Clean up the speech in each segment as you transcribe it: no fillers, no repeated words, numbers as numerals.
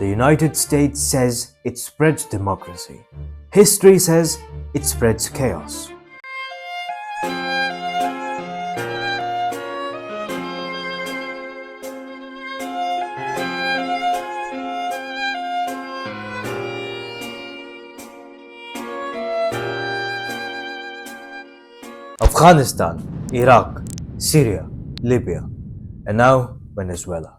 The United States says it spreads democracy. History says it spreads chaos. Afghanistan, Iraq, Syria, Libya, and now Venezuela.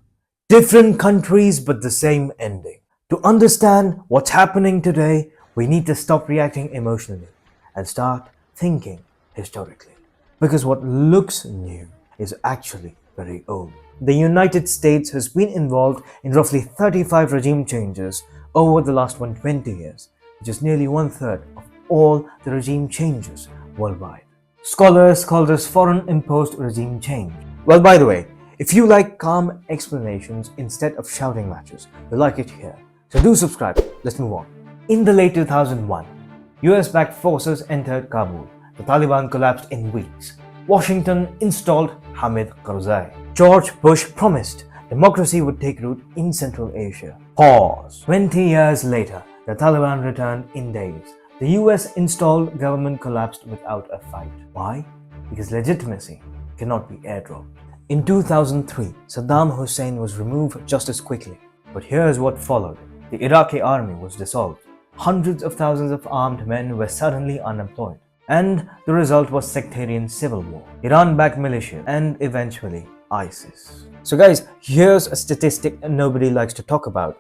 Different countries but the same ending. To understand what's happening today, we need to stop reacting emotionally and start thinking historically. Because what looks new is actually very old. The United States has been involved in roughly 35 regime changes over the last 120 years, which is nearly 1/3 of all the regime changes worldwide. Scholars call this foreign-imposed regime change. Well, by the way, if you like calm explanations instead of shouting matches, you'll like it here. So do subscribe. Let's move on. In the late 2001, US-backed forces entered Kabul. The Taliban collapsed in weeks. Washington installed Hamid Karzai. George Bush promised democracy would take root in Central Asia. Pause. 20 years later, the Taliban returned in days. The US installed government collapsed without a fight. Why? Because legitimacy cannot be airdropped. In 2003, Saddam Hussein was removed just as quickly. But here's what followed. The Iraqi army was dissolved. Hundreds of thousands of armed men were suddenly unemployed. And the result was sectarian civil war, Iran-backed militia, and eventually ISIS. So guys, here's a statistic nobody likes to talk about.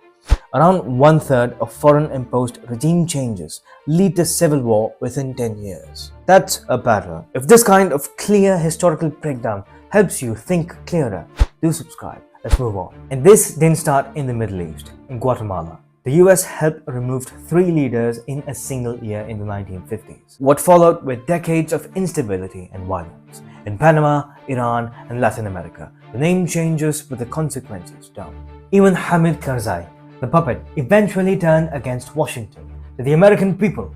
Around 1/3 of foreign-imposed regime changes lead to civil war within 10 years. That's a pattern. If this kind of clear historical breakdown helps you think clearer, do subscribe. Let's move on. And this didn't start in the Middle East. In Guatemala, the US helped remove 3 leaders in a single year in the 1950s. What followed were decades of instability and violence. In Panama, Iran, and Latin America, the name changes but the consequences don't. Even Hamid Karzai, the puppet, eventually turned against Washington. To the American people,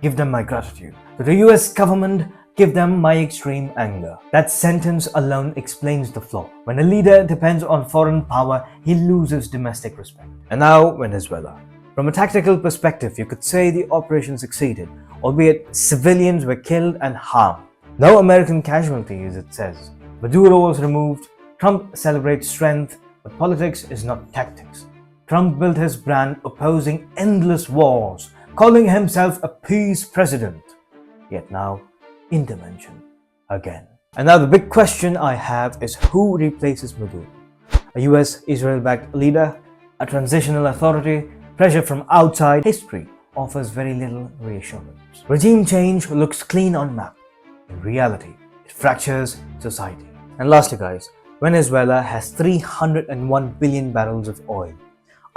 give them my gratitude. To the US government, give them my extreme anger. That sentence alone explains the flaw. When a leader depends on foreign power, he loses domestic respect. And now Venezuela. From a tactical perspective, you could say the operation succeeded, albeit civilians were killed and harmed. No American casualties, it says. Maduro was removed. Trump celebrates strength, but politics is not tactics. Trump built his brand opposing endless wars, calling himself a peace president. Yet now, intervention again. And now the big question I have is who replaces Maduro? A US-Israel-backed leader? A transitional authority? Pressure from outside? History offers very little reassurance. Regime change looks clean on map. In reality, it fractures society. And lastly guys, Venezuela has 301 billion barrels of oil,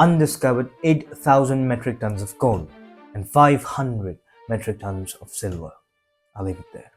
undiscovered 8,000 metric tons of coal, and 500 metric tons of silver. I'll leave it there.